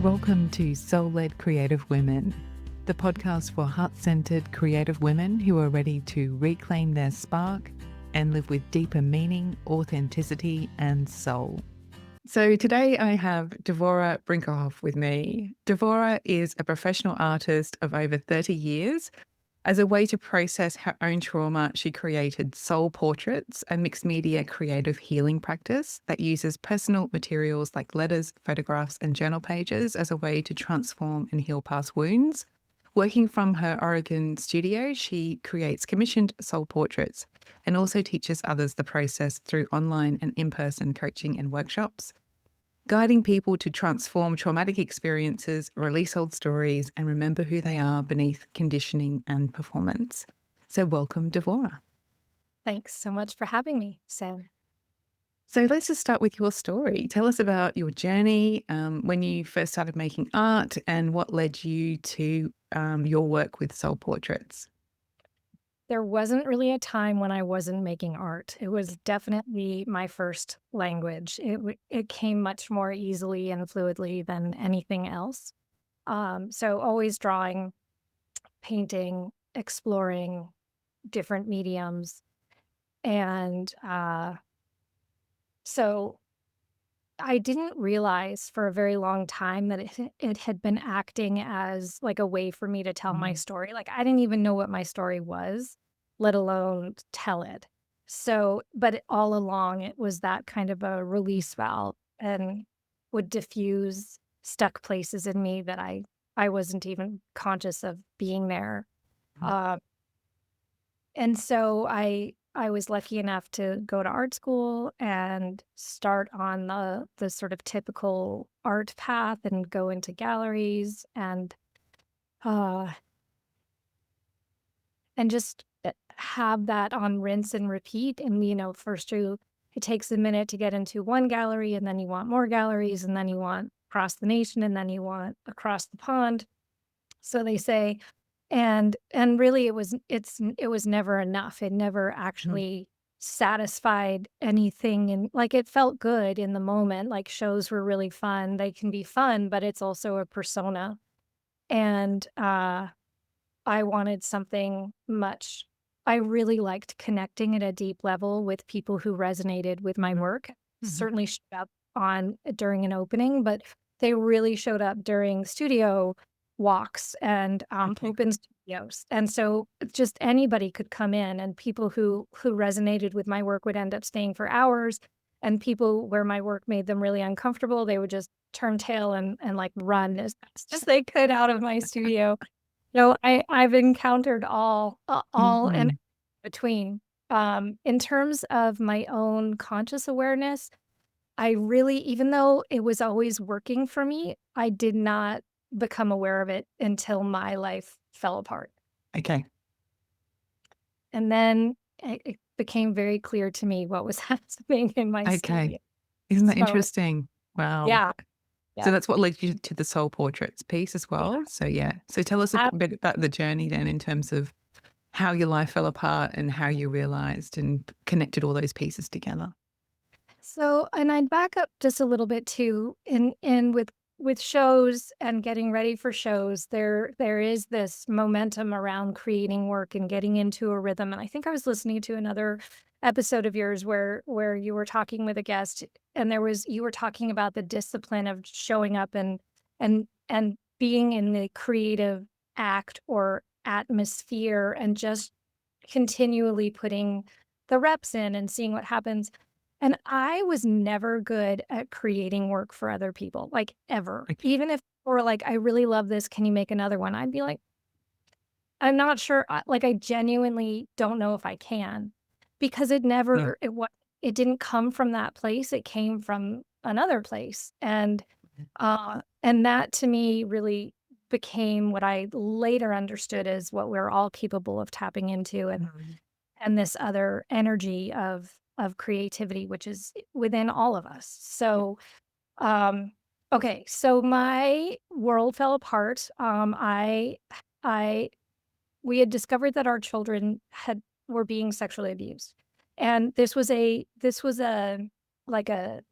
Welcome to Soul-Led Creative Women, the podcast for heart-centered creative women who are ready to reclaim their spark and live with deeper meaning, authenticity, and soul. So today I have Devorah Brinckerhoff with me. Devorah is a professional artist of over 30 years. As a way to process her own trauma, she created Soul Portraits, a mixed media creative healing practice that uses personal materials like letters, photographs, and journal pages as a way to transform and heal past wounds. Working from her Oregon studio, she creates commissioned soul portraits and also teaches others the process through online and in-person coaching and workshops, guiding people to transform traumatic experiences, release old stories, and remember who they are beneath conditioning and performance. So welcome, Devorah. Thanks so much for having me, Sam. So let's just start with your story. Tell us about your journey, when you first started making art, and what led you to your work with soul portraits. There wasn't really a time when I wasn't making art. It was definitely my first language. It came much more easily and fluidly than anything else. So always drawing, painting, exploring different mediums. And so I didn't realize for a very long time that it had been acting as like a way for me to tell my story. Like I didn't even know what my story was, let alone tell it. So, but all along it was that kind of a release valve and would diffuse stuck places in me that I wasn't even conscious of being there. Uh, and so I was lucky enough to go to art school and start on the sort of typical art path and go into galleries uh and just have that on rinse and repeat. And first it takes a minute to get into one gallery, and then you want more galleries, and then you want across the nation, and then you want across the pond, so they say. And really it was never enough. It never Mhm. actually satisfied anything, and like it felt good in the moment. Like shows were really fun. They can be fun, but it's also a persona. And I wanted something much I really liked connecting at a deep level with people who resonated with my work. Mhm. Certainly showed up on during an opening, but they really showed up during studio walks and Okay. open studios. And so just anybody could come in, and people who resonated with my work would end up staying for hours, and people where my work made them really uncomfortable, they would just turn tail and like run as fast as they could out of my studio. No, I've encountered all and Mhm. between. In terms of my own conscious awareness, I really even though it was always working for me, I did not become aware of it until my life fell apart. Okay. And then it became very clear to me what was happening in my Okay. studio. Isn't that So, interesting? Wow. yeah, So yeah, that's what led you to the soul portraits piece as yeah. well. So yeah. So tell us a bit about the journey then in terms of how your life fell apart and how you realized and connected all those pieces together. So, and I'd back up just a little bit too. In with shows and getting ready for shows, there is this momentum around creating work and getting into a rhythm. And I think I was listening to another episode of yours where you were talking with a guest, and you were talking about the discipline of showing up and being in the creative act or atmosphere and just continually putting the reps in and seeing what happens. And I was never good at creating work for other people, like, ever. Okay. Even if people were like, "I really love this, can you make another one?" I'd be like, "I'm not sure." Like, I genuinely don't know if I can, because Yeah. it didn't come from that place, it came from another place. And that to me really became what I later understood as what we're all capable of tapping into, Mhm. and this other energy of creativity, which is within all of us. So, um, okay, so my world fell apart. I we had discovered that our children had were being sexually abused, and this was a like a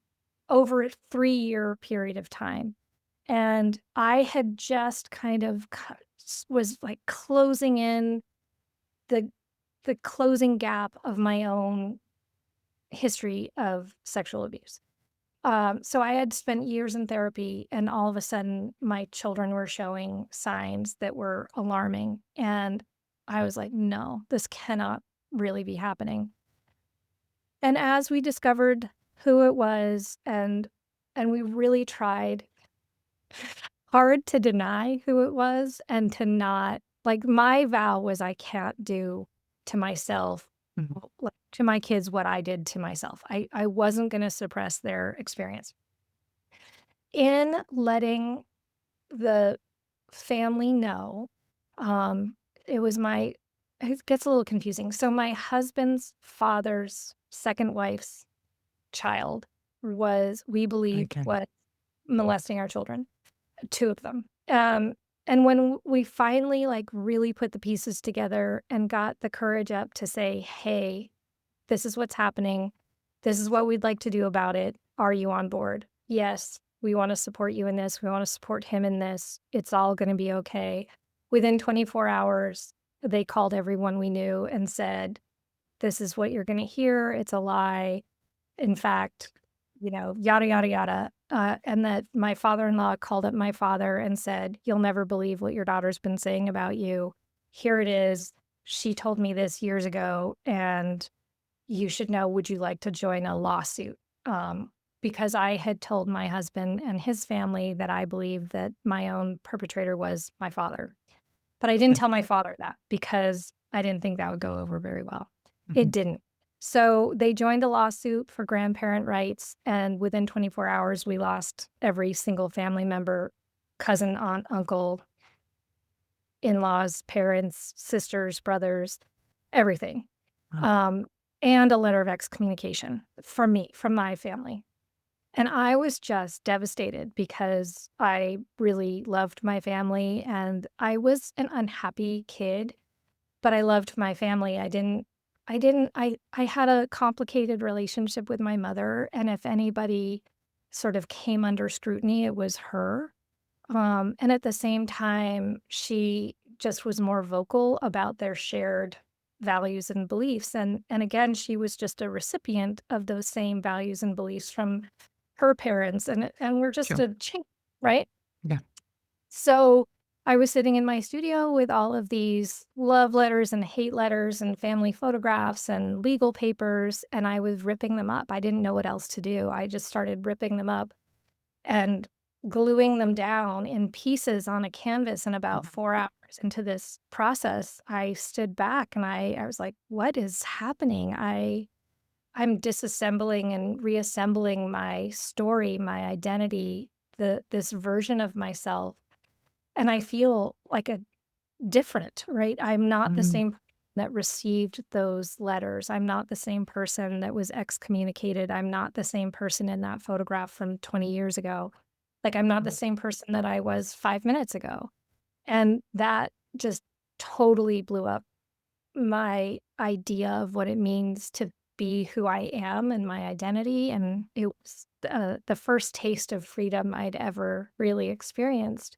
over a 3-year period of time. And I had just kind of was like closing in the closing gap of my own history of sexual abuse. So I had spent years in therapy, and all of a sudden, my children were showing signs that were alarming. And I was like, no, this cannot really be happening. And as we discovered who it was, and we really tried hard to deny who it was and to not like my vow was I can't do to myself, Mhm. like to my kids what I did to myself. I wasn't going to suppress their experience. In letting the family know, um, it was my it gets a little confusing. So my husband's father's second wife's child was, we believed, Okay. was molesting our children, 2 of them. And when we finally, like, really put the pieces together and got the courage up to say, "Hey, this is what's happening. This is what we'd like to do about it. Are you on board? Yes, we wanna support you in this. We wanna support him in this. It's all gonna be okay." Within 24 hours, they called everyone we knew and said, "This is what you're gonna hear. It's a lie. In fact, yada, yada, yada." And that my father-in-law called up my father and said, "You'll never believe what your daughter's been saying about you. Here it is. She told me this years ago, and you should know, would you like to join a lawsuit?" Because I had told my husband and his family that I believed that my own perpetrator was my father. But I didn't Okay. tell my father that because I didn't think that would go over very well. It Mhm. didn't. So they joined a lawsuit for grandparent rights, and within 24 hours, we lost every single family member, cousin, aunt, uncle, in-laws, parents, sisters, brothers, everything. Wow. Um, and a letter of excommunication from me, from my family. And I was just devastated because I really loved my family and I was an unhappy kid, but I loved my family. I had a complicated relationship with my mother, and if anybody sort of came under scrutiny, it was her. And at the same time, she just was more vocal about their shared values and beliefs. And again, she was just a recipient of those same values and beliefs from her parents, and we're just Sure. a chain, right? Yeah. So I was sitting in my studio with all of these love letters and hate letters and family photographs and legal papers, and I was ripping them up. I didn't know what else to do. I just started ripping them up and gluing them down in pieces on a canvas. And about Mhm. 4 hours into this process, I stood back and I was like, "What is happening?" I'm disassembling and reassembling my story, my identity, this version of myself, and I feel like a different, right? I'm not the Mm. same that received those letters. I'm not the same person that was excommunicated. I'm not the same person in that photograph from 20 years ago. Like, I'm not the same person that I was 5 minutes ago. And that just totally blew up my idea of what it means to be who I am and my identity, and it was, the first taste of freedom I'd ever really experienced.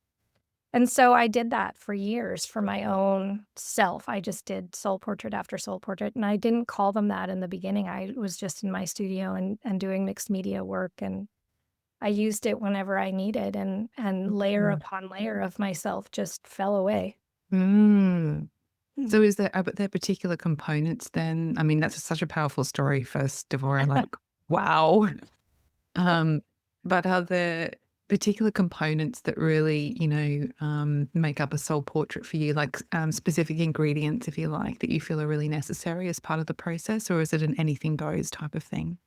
And so I did that for years for my own self. I just did soul portrait after soul portrait, and I didn't call them that in the beginning. I was just in my studio and doing mixed media work, and I used it whenever I needed, and layer Mm. upon layer of myself just fell away. Mm. Mm. So is there are there particular components then? I mean, that's such a powerful story first, Devorah, like, wow. Um, but are there particular components that really, make up a soul portrait for you, like, specific ingredients, if you like, that you feel are really necessary as part of the process, or is it an anything goes type of thing?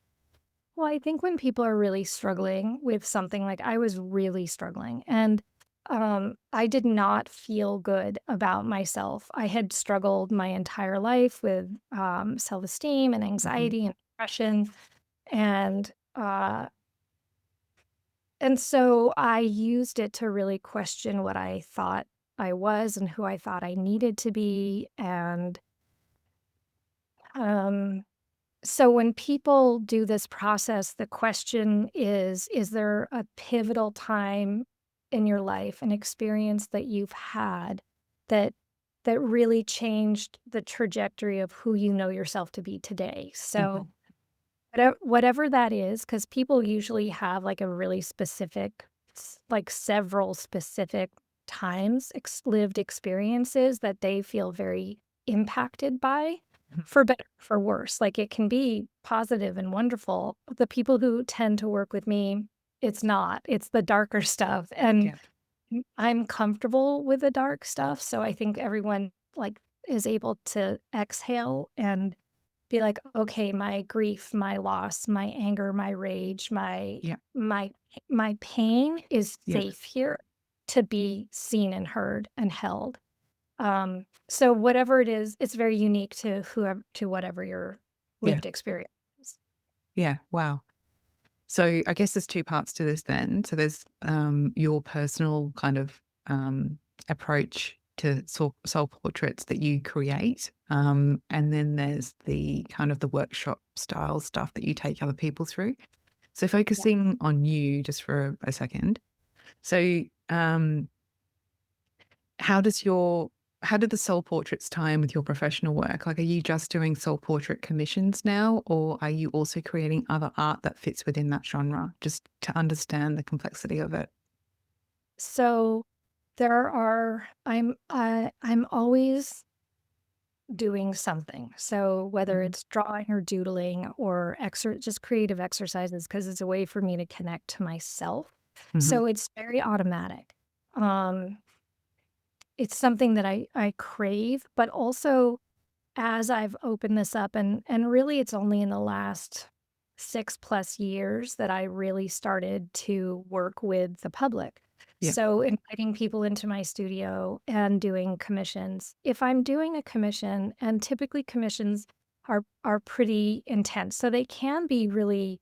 Well, I think when people are really struggling with something, like I was really struggling, and I did not feel good about myself. I had struggled my entire life with self-esteem and Mhm. anxiety and depression, and and so I used it to really question what I thought I was and who I thought I needed to be, and um, so when people do this process, the question is there a pivotal time in your life, an experience that you've had that really changed the trajectory of who you know yourself to be today. So Mhm. whatever that is, because people usually have like a really specific, like several specific times, lived experiences that they feel very impacted by, Mhm. for better, for worse. Like it can be positive and wonderful. The people who tend to work with me, it's not, it's the darker stuff. And Yeah. I'm comfortable with the dark stuff. So I think everyone like is able to exhale and be like, okay, my grief, my loss, my anger, my rage, Yeah. my pain is Yeah. safe here to be seen and heard and held. So whatever it is, it's very unique to whoever, to whatever your Yeah. lived experience is. Yeah. Wow. So I guess there's two parts to this then. So there's your personal kind of approach to soul portraits that you create. And then there's the kind of the workshop style stuff that you take other people through. So Yeah. focusing on you just for a second. So how does your how do the soul portraits tie in with your professional work? Like, are you just doing soul portrait commissions now, or are you also creating other art that fits within that genre? Just to understand the complexity of it. So there are I'm always doing something. So whether Mhm. it's drawing or doodling or just creative exercises, because it's a way for me to connect to myself. Mhm. So it's very automatic. Um, it's something that I crave, but also as I've opened this up, and really it's only in the last 6+ years that I really started to work with the public. Yeah. So inviting people into my studio and doing commissions. If I'm doing a commission, and typically commissions are pretty intense, so they can be really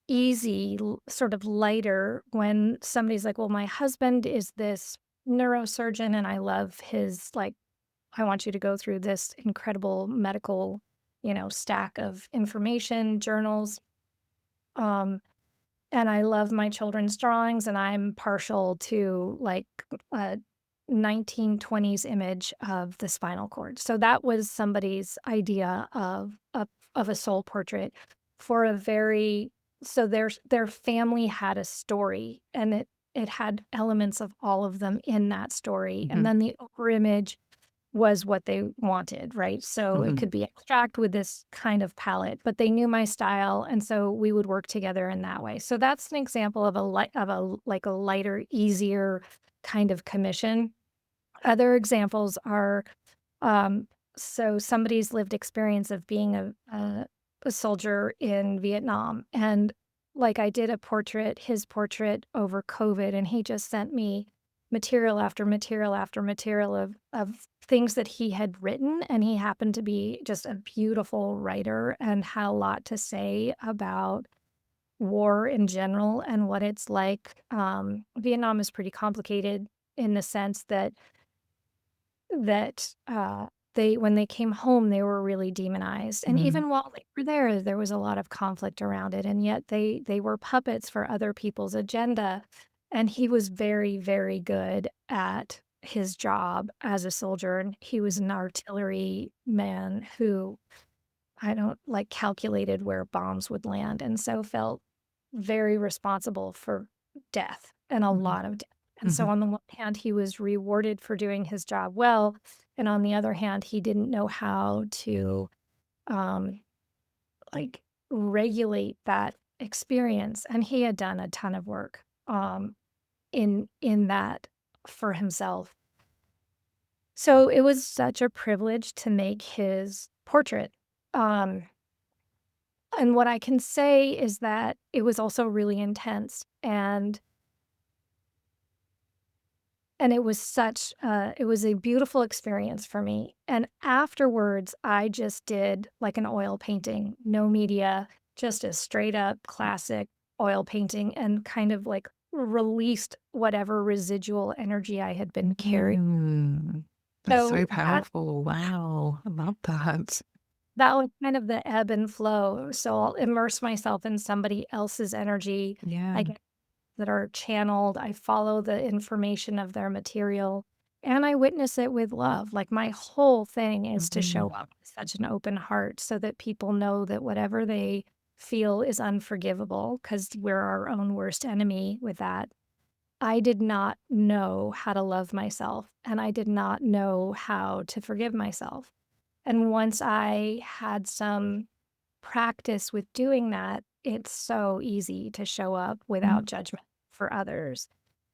easy, sort of lighter when somebody's like, "Well, my husband is this neurosurgeon and I love his like I want you to go through this incredible medical, stack of information, journals. Um, and I love my children's drawings, and I'm partial to like a 1920s image of the spinal cord. So that was somebody's idea of a soul portrait for a very so their family had a story, and it had elements of all of them in that story. And Mhm. then the over image was what they wanted, right? So it Mhm. could be abstract with this kind of palette, but they knew my style, and so we would work together in that way. So that's an example of a lighter, easier kind of commission. Other examples are um, so somebody's lived experience of being a soldier in Vietnam, and like I did his portrait over COVID, and he just sent me material after material after material of things that he had written, and he happened to be just a beautiful writer and had a lot to say about war in general and what it's like. Vietnam is pretty complicated in the sense that they when they came home, they were really demonized, and Mhm. even while they were there was a lot of conflict around it, and yet they were puppets for other people's agenda, and he was very, very good at his job as a soldier, and he was an artillery man who, I don't like, calculated where bombs would land, and so felt very responsible for death, and a Mhm. lot of death. And so Mhm. on the one hand, he was rewarded for doing his job well, and on the other hand, he didn't know how to, um, like, regulate that experience, and he had done a ton of work, in that for himself. So it was such a privilege to make his portrait. Um And what I can say is that it was also really intense, and it was a beautiful experience for me, and afterwards, I just did, like, an oil painting, no media, just a straight up classic oil painting, and kind of, like, released whatever residual energy I had been carrying. Mm. That's So so powerful. Wow. I love that. that was kind of the ebb and flow, so I'll immerse myself in somebody else's energy. Yeah. I that are channeled. I follow the information of their material and I witness it with love. Like my whole thing is to show Mm. up with such an open heart so that people know that whatever they feel is unforgivable because we're our own worst enemy with that. I did not know how to love myself and I did not know how to forgive myself. And once I had some practice with doing that, it's so easy to show up without Mm. judgment for others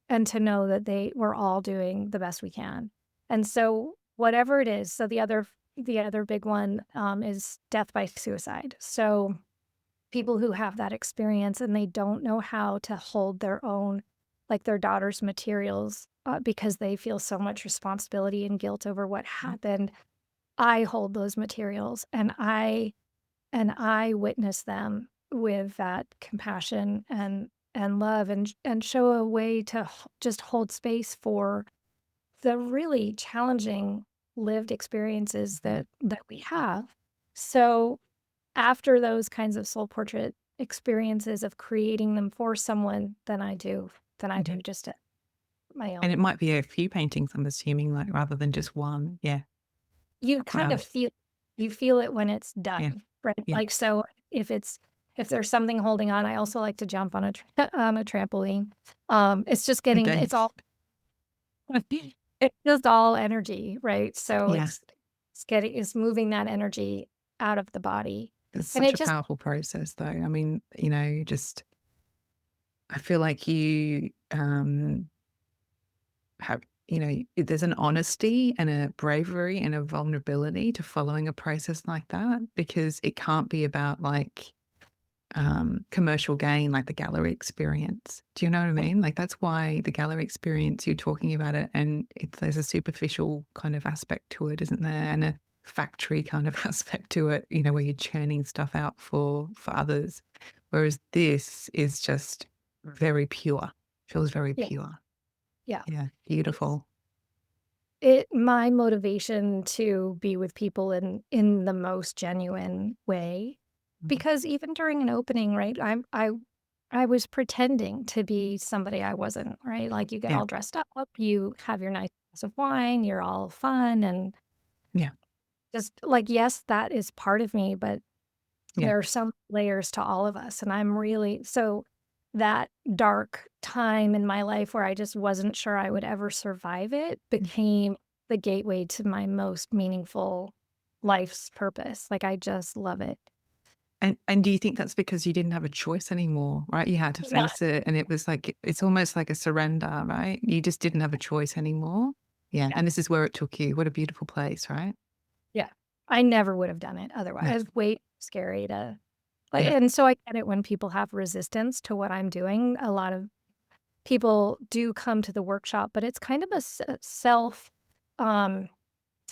and to know that we're all doing the best we can. And so whatever it is, so the other big one is death by suicide. So people who have that experience and they don't know how to hold their own, like their daughter's materials, because they feel so much responsibility and guilt over what happened. I hold those materials and I witness them with that compassion and love and show a way to just hold space for the really challenging lived experiences Mhm. that we have. So after those kinds of soul portrait experiences of creating them for someone, then I do Mhm. just my And it own. might be a few paintings, I'm assuming, like, rather than just one. Yeah. You kind Wow. of feel it when it's Yeah. done, right? Yeah. Like, so if there's something holding on, I also like to jump on a on a trampoline. It's just getting Okay. it's all it's just all energy, right? So Yeah. it's moving that energy out of the body. It's And such it a just powerful process, though. I mean, just I feel like you, have there's an honesty and a bravery and a vulnerability to following a process like that, because it can't be about, like, commercial gain, like the gallery experience. Do you know what I mean? Like, that's why the gallery experience, you're talking about it, and there's a superficial kind of aspect to it, isn't there? And a factory kind of aspect to it, where you're churning stuff out for others. Whereas this is just very pure, feels very yeah, pure. yeah. Yeah, It's beautiful. it my motivation to be with people in the most genuine way, Mhm. because even during an opening, right, I was pretending to be somebody I wasn't, right? Like, you get Yeah, all dressed up, you have your nice glass of wine, you're all fun and yeah, just like, yes, that is part of me, but yeah. there are some layers to all of us, and I'm really so that dark time in my life where I just wasn't sure I would ever survive it Mm. became the gateway to my most meaningful life's purpose. Like, I just love it. And do you think that's because you didn't have a choice anymore, right? You had to Yeah, face it, and it was like it's almost like a surrender, right? You just didn't have a choice anymore. Yeah, yeah, and this is where it took you. What a beautiful place, right? yeah. I never would have done it otherwise. Yeah, It's way too scary to like, yeah. and so I get it when people have resistance to what I'm doing. A lot of people do come to the workshop, but it's kind of a self, um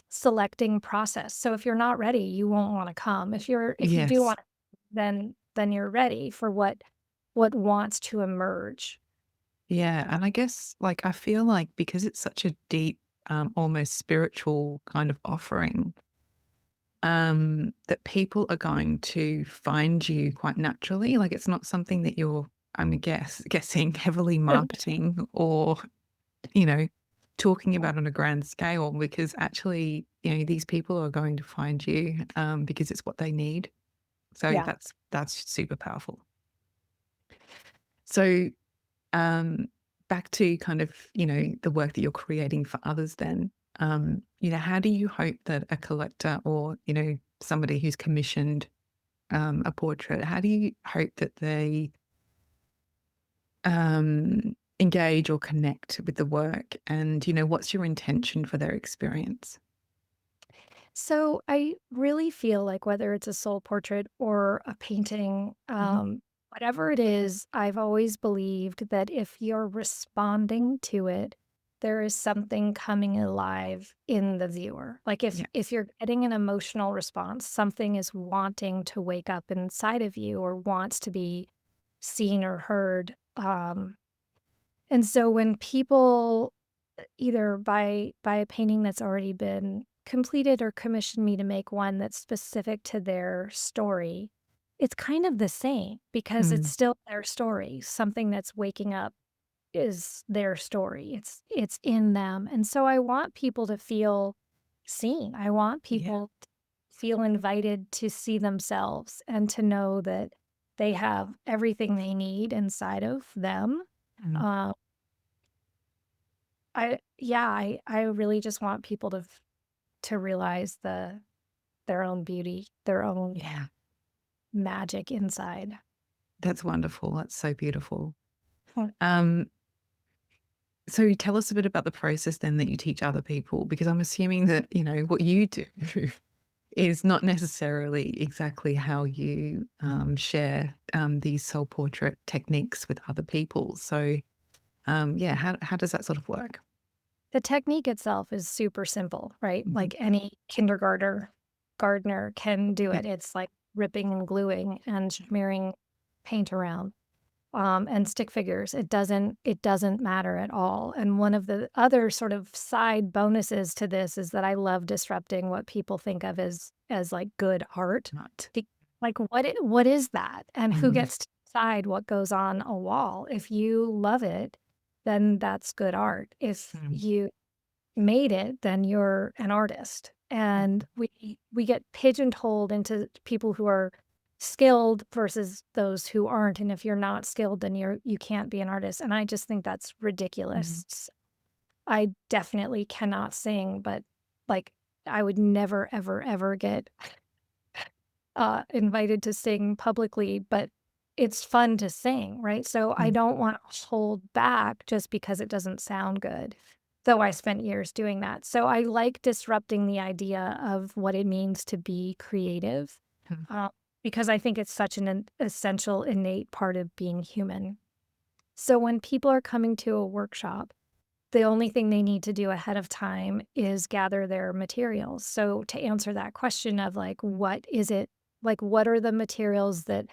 selecting process. So if you're not ready, you won't wanna come. If you do Yes. want, then you're ready for what wants to emerge. Yeah, and I guess, like, I feel like because it's such a deep, almost spiritual kind of offering, that people are going to find you quite naturally. Like, it's not something that you're, guessing, heavily marketing or, you know, talking about on a grand scale, because actually, these people are going to find you, because it's what they need. So Yeah. that's super powerful. So, um, back to kind of, the work that you're creating for others then, how do you hope that a collector or, somebody who's commissioned, a portrait, how do you hope that they, engage or connect with the work? And, what's your intention for their experience? So I really feel like whether it's a soul portrait or a painting, Mhm. whatever it is, I've always believed that if you're responding to it, there is something coming alive in the viewer. Like Yeah. if you're getting an emotional response, something is wanting to wake up inside of you or wants to be seen or heard. And so when people either buy a painting that's already been completed or commission me to make one that's specific to their story, it's kind of the same because it's Mm. still their story, something that's waking up is their story. It's in them. And so I want people to feel seen. I want Yeah. people to feel invited to see themselves and to know that they have everything they need inside of them. Mm. Uh, I really just want people to realize their own beauty, their own Yeah. magic inside. That's wonderful. That's so beautiful. Hmm. Um, so tell us a bit about the process then that you teach other people, because I'm assuming that, what you do is not necessarily exactly how you share these soul portrait techniques with other people. So, yeah, how does that sort of work? The technique itself is super simple, right? Mhm. Like any gardener can do Yeah. it. It's like ripping and gluing and smearing paint around, and stick figures. It doesn't matter at all. And one of the other sort of side bonuses to this is that I love disrupting what people think of as like good art. Right. Be- Like what is that? And who Mhm. gets to decide what goes on a wall? If you love it, then that's good art. If Mm. you made it, then you're an artist. And we get pigeonholed into people who are skilled versus those who aren't. And if you're not skilled, then you can't be an artist. And I just think that's Mhm. ridiculous. I definitely cannot sing, but like I would never, ever, ever get invited to sing publicly, but it's fun to sing, right? So I Mm. don't want to hold back just because it doesn't sound good, though I spent years doing that. So I like disrupting the idea of what it means to be creative, Mm. uh, because I think it's such an essential, innate part of being human. So when people are coming to a workshop, the only thing they need to do ahead of time is gather their materials. So to answer that question of like, what is it? Like, what are the materials that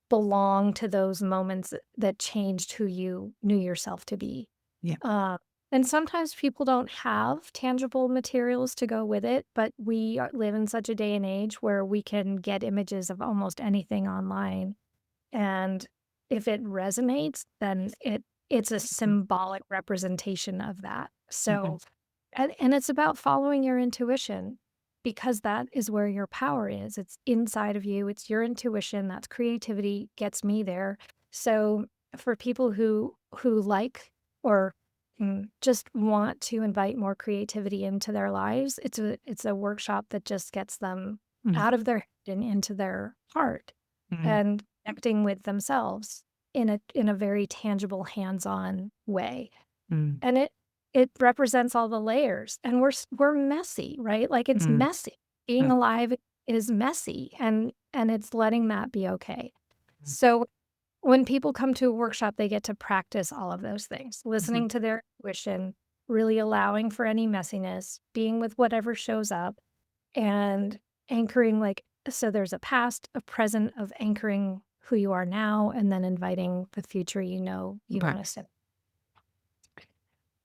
belong to those moments that changed who you knew yourself to be? Yeah. Uh, and sometimes people don't have tangible materials to go with it, but live in such a day and age where we can get images of almost anything online. And if it resonates, then it's a symbolic representation of that. Mhm. So, and it's about following your intuition because that is where your power is. It's inside of you. It's your intuition. That's creativity gets me there. So, for people who like or just want to invite more creativity into their lives, it's a workshop that just gets them Mm. out of their head and into their heart Mm. and connecting with themselves in a very tangible, hands-on way. Mm. And it represents all the layers, and we're messy, right? Like, it's Mm. messy. Being Mm. alive is messy, and it's letting that be okay. Mm. So, when people come to a workshop, they get to practice all of those things, Mhm. listening to their intuition, really allowing for any messiness, being with whatever shows up, and anchoring, like so there's a past, a present of anchoring who you are now, and then inviting the future you Right. wanna step.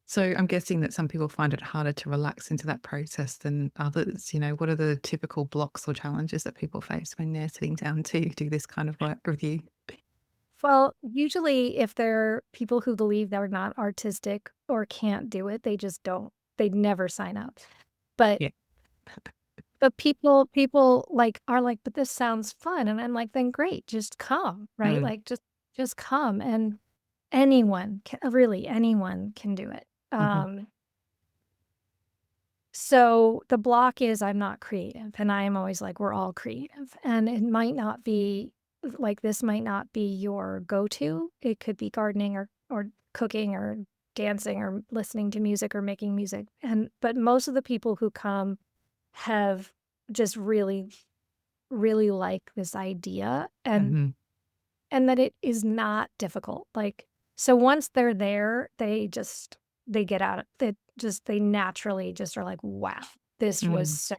So I'm guessing that some people find it harder to relax into that process than others. What are the typical blocks or challenges that people face when they're sitting down to do this kind of work with you? Well, usually, if they're people who believe they're not artistic or can't do it, they just don't. They'd never sign up. But Yeah. but people, like, are like, "But this sounds fun," and I'm like, "Then great, just come," right? Mm. Like, just come, and anyone can really, anyone can do it. Mhm. So the block is I'm not creative, and I am always like, we're all creative, and it might not be like this might not be your go-to. It could be gardening or cooking or dancing or listening to music or making music. And but most of the people who come have just really, really like this idea Mhm. and that it is not difficult. Like, so once they're there, they get out of it, just they naturally just are like, wow, this was Mm. so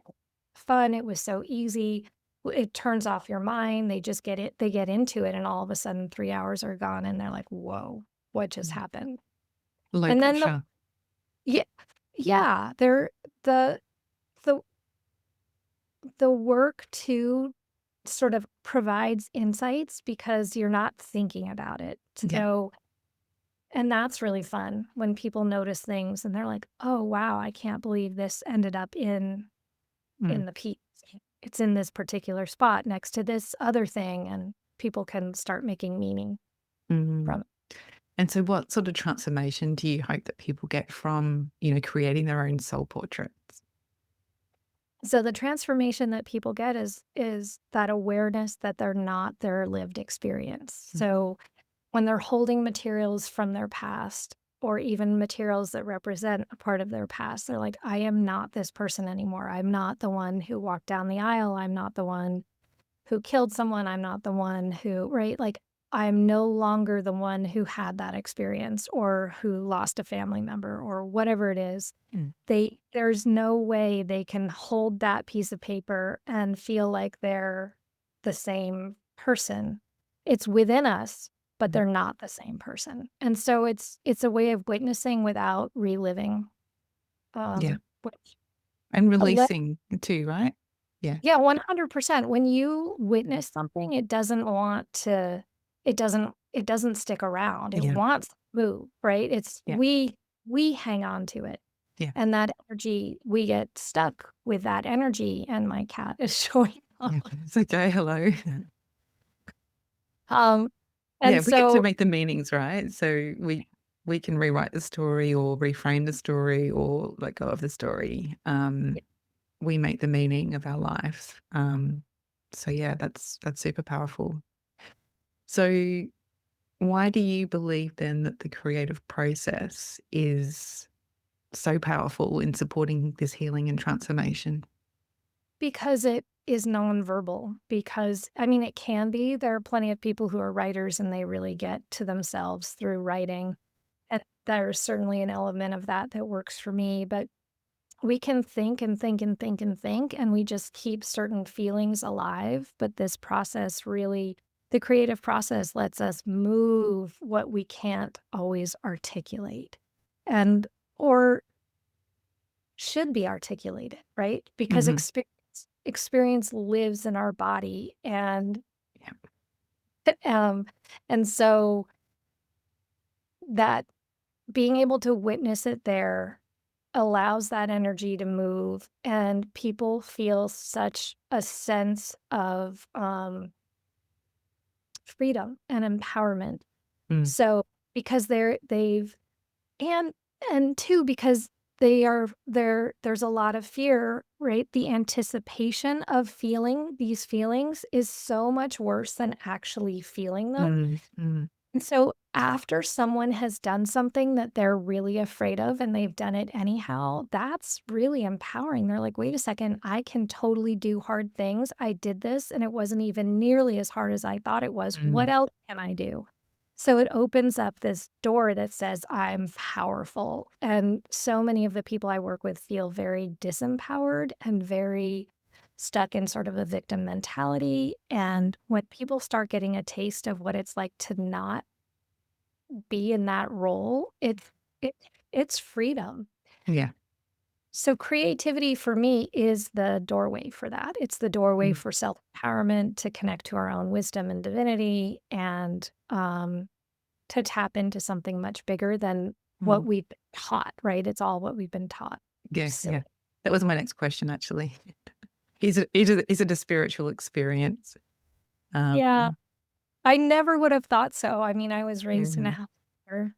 fun. It was so easy. It turns off your mind. They get into it, and all of a sudden 3 hours are gone, and they're like, whoa, what just Mm. happened? Low And then pressure. yeah, yeah, they're the the work too sort of provides insights because you're not thinking about it. Yeah. So And that's really fun when people notice things and they're like, "Oh, wow, I can't believe this ended up Mm. in the piece. It's in this particular spot next to this other thing," and people can start making meaning Mm. from it. And so what sort of transformation do you hope that people get from, creating their own soul portraits? So the transformation that people get is that awareness that they're not their lived experience. Mm. So when they're holding materials from their past or even materials that represent a part of their past, they're like, I am not this person anymore. I'm not the one who walked down the aisle. I'm not the one who killed someone. I'm not the one who, right? Like, I'm no longer the one who had that experience or who lost a family member or whatever it is. Mm. There's no way they can hold that piece of paper and feel like they're the same person. It's within us, but Mm. they're not the same person. And so it's a way of witnessing without reliving. Yeah. Which And a le- releasing too, right? Yeah. yeah, 100%. When you witness something, it doesn't stick around. It Yeah. wants to move, right? It's Yeah. we hang on to it. Yeah. And that energy, we get stuck with that energy, and my cat is showing up. Yeah. It's okay. Hello. Um, Yeah, and we get to so make the meanings, right? So we can rewrite the story or reframe the story or let go of the story. We make the meaning of our life. So yeah, that's super powerful. So why do you believe then that the creative process is so powerful in supporting this healing and transformation? because it is nonverbal, because I mean, it can be. There are plenty of people who are writers and they really get to themselves through writing. And there's certainly an element of that that works for me. But we can think and think and think and think, and we just keep certain feelings alive. But this process really, the creative process lets us move what we can't always articulate and or should be articulated, right? Because Mhm. experience lives in our body Yeah. um and so that being able to witness it there allows that energy to move, and people feel such a sense of freedom and empowerment. Mm. So because they've and and two, because they are there's a lot of fear, right? The anticipation of feeling these feelings is so much worse than actually feeling them. Mm. Mm. And so after someone has done something that they're really afraid of and they've done it anyhow, that's really empowering. They're like, wait a second, I can totally do hard things. I did this and it wasn't even nearly as hard as I thought it was. What Mm. else can I do? So it opens up this door that says, I'm powerful. And so many of the people I work with feel very disempowered and very stuck in sort of a victim mentality. And when people start getting a taste of what it's like to not be in that role, it it's freedom. Yeah. So creativity for me is the doorway for that. It's the doorway Mm. for self-empowerment, to connect to our own wisdom and divinity, and to tap into something much bigger than what Mm. we've been taught, right? It's all what we've been taught. Yeah, Silly. yeah. That was my next question actually. Is it a spiritual experience? Um, Yeah. I never would have thought so. I mean, I was raised in a mhm. house where Yeah.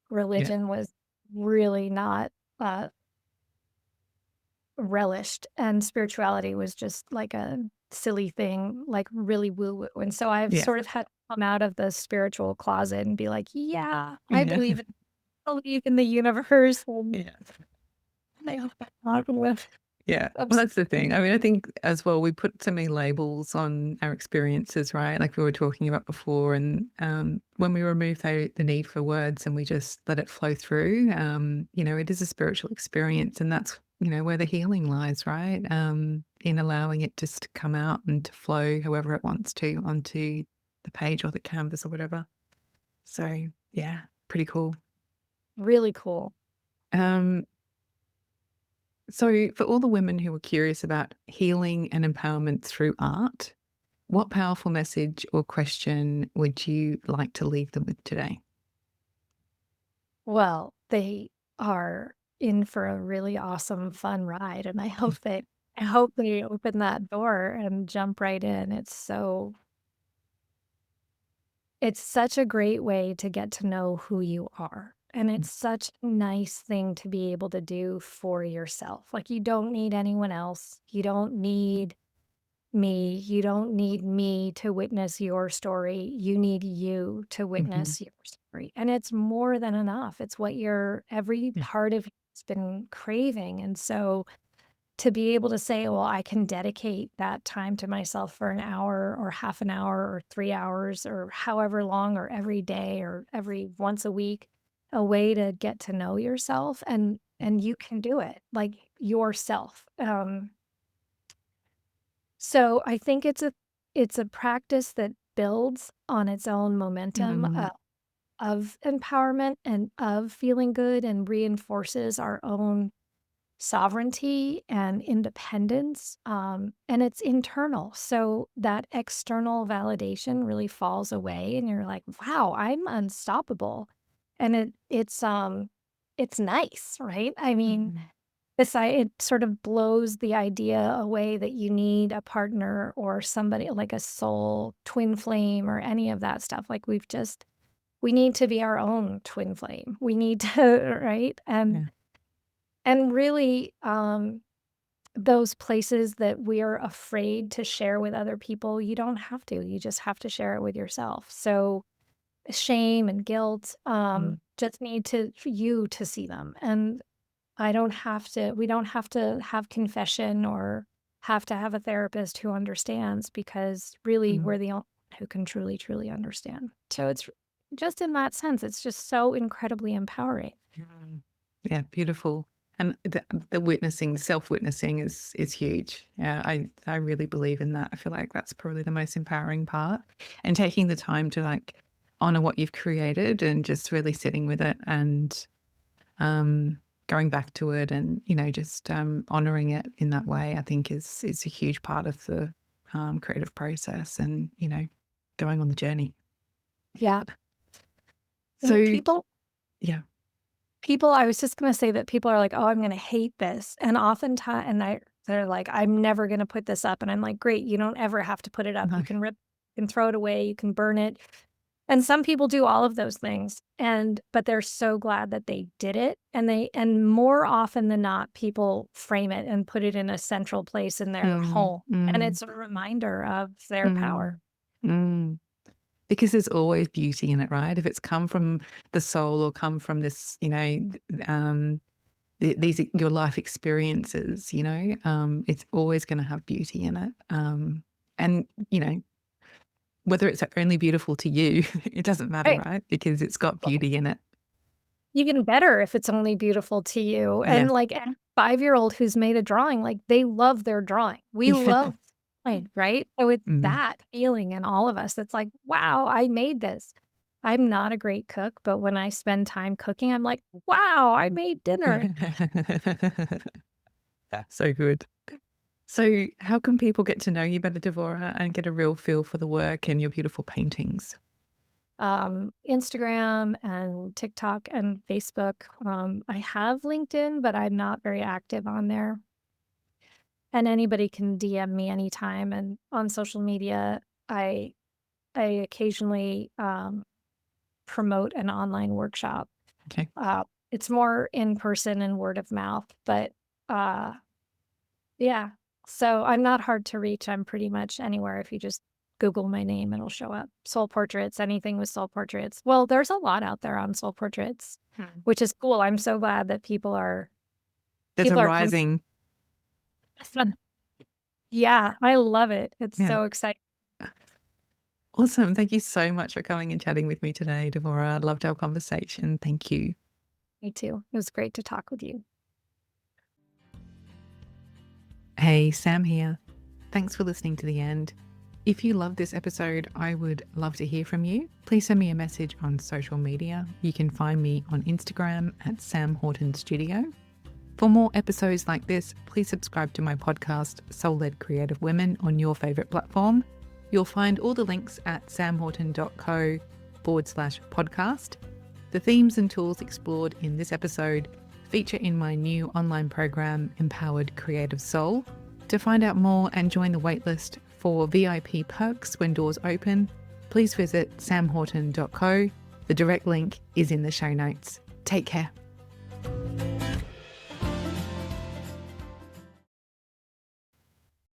religion was really not uh, relished, and spirituality was just like a silly thing, like really woo woo. And so I've Yeah. sort of had to come out of the spiritual closet and be like, yeah, Yeah. believe in the universe. And Yeah. I hope I'm not with Yeah. Well, obs- that's the thing. I mean, I think as well, we put so many labels on our experiences, right? Like we were talking about before. And when we remove the need for words and we just let it flow through, it is a spiritual experience. And that's, where the healing lies, right? In allowing it just to come out and to flow however it wants to onto the page or the canvas or whatever. So, yeah, pretty cool. really cool. Um, So, for all the women who are curious about healing and empowerment through art, what powerful message or question would you like to leave them with today? Well, they are in for a really awesome, fun ride, and I hope they open that door and jump right in. It's such a great way to get to know who you are, and it's such a nice thing to be able to do for yourself. Like, you don't need anyone else. You don't need me. You don't need me to witness your story. You need you to Mhm. witness your story. And it's more than enough. It's what every Yeah. part of you's been craving. And so to be able to say, well, I can dedicate that time to myself for an hour or half an hour or 3 hours or however long or every day or every once a week, a way to get to know yourself and you can do it like yourself. So I think it's a practice that builds on its own momentum Mm. of empowerment and of feeling good and reinforces our own sovereignty and independence. And it's internal. So that external validation really falls away and you're like, wow, I'm unstoppable. And it's nice, right? I mean, Mhm. it sort of blows the idea away that you need a partner or somebody like a soul twin flame or any of that stuff. Like we need to be our own twin flame. We need to, right? Yeah. And really, those places that we're afraid to share with other people, you don't have to. You just have to share it with yourself. So shame and guilt, Mm. just need to for you to see them. And we don't have to have confession or have to have a therapist who understands because really Mm. we're the only one who can truly, truly understand. So it's just in that sense, it's just so incredibly empowering. Mm. Yeah, beautiful. And the witnessing, self-witnessing is huge. Yeah, I really believe in that. I feel like that's probably the most empowering part. And taking the time to like honor what you've created and just really sitting with it and um going back to it and, just honoring it in that way, I think is a huge part of the creative process and, going on the journey. Yeah. And So yeah. I was just gonna say that people are like, "Oh, I'm gonna hate this." And oftentimes, they're like, "I'm never gonna put this up." And I'm like, "Great, you don't ever have to put it up. No. You can throw it away, you can burn it." And some people do all of those things, but they're so glad that they did it. And more often than not, people frame it and put it in a central place in their Mm, home. And mm, it's a reminder of their power. mm, mm. Because there's always beauty in it, right? If it's come from the soul or come from this, these your life experiences, it's always going to have beauty in it. And whether it's only beautiful to you, it doesn't matter, Right. right? Because it's got beauty in it. Even better if it's only beautiful to you, Yeah. and, like, a five-year-old who's made a drawing, like, they love their drawing. We Yeah. love drawing, right? So it's Mm. that feeling in all of us that's like, "Wow, I made this." I'm not a great cook, but when I spend time cooking, I'm like, "Wow, I made dinner." Yeah, so good. So, how can people get to know you better, Devorah, and get a real feel for the work and your beautiful paintings? Instagram and TikTok and Facebook. I have LinkedIn, but I'm not very active on there. And anybody can DM me anytime. And on social media, I I occasionally promote an online workshop. Okay. It's more in person and word of mouth, but uh, yeah. So I'm not hard to reach. I'm pretty much anywhere. If you just Google my name, it'll show up. Soul portraits, anything with soul portraits. Well, there's a lot out there on soul portraits, Hmm. which is cool. I'm so glad that There's a people are coming. rising. Yeah, I love it. It's Yeah. so exciting. Awesome. Thank you so much for coming and chatting with me today, Devorah. I loved our conversation. Thank you. Me too. It was great to talk with you. Hey, Sam here. Thanks for listening to the end. If you love this episode, I would love to hear from you. Please send me a message on social media. You can find me on Instagram at Sam Horton Studio. For more episodes like this, please subscribe to my podcast, Soul Led Creative Women, on your favourite platform. You'll find all the links at samhorton.co/podcast. The themes and tools explored in this episode feature in my new online program, Empowered Creative Soul. To find out more and join the waitlist for VIP perks when doors open, please visit samhorton.co. The direct link is in the show notes. Take care.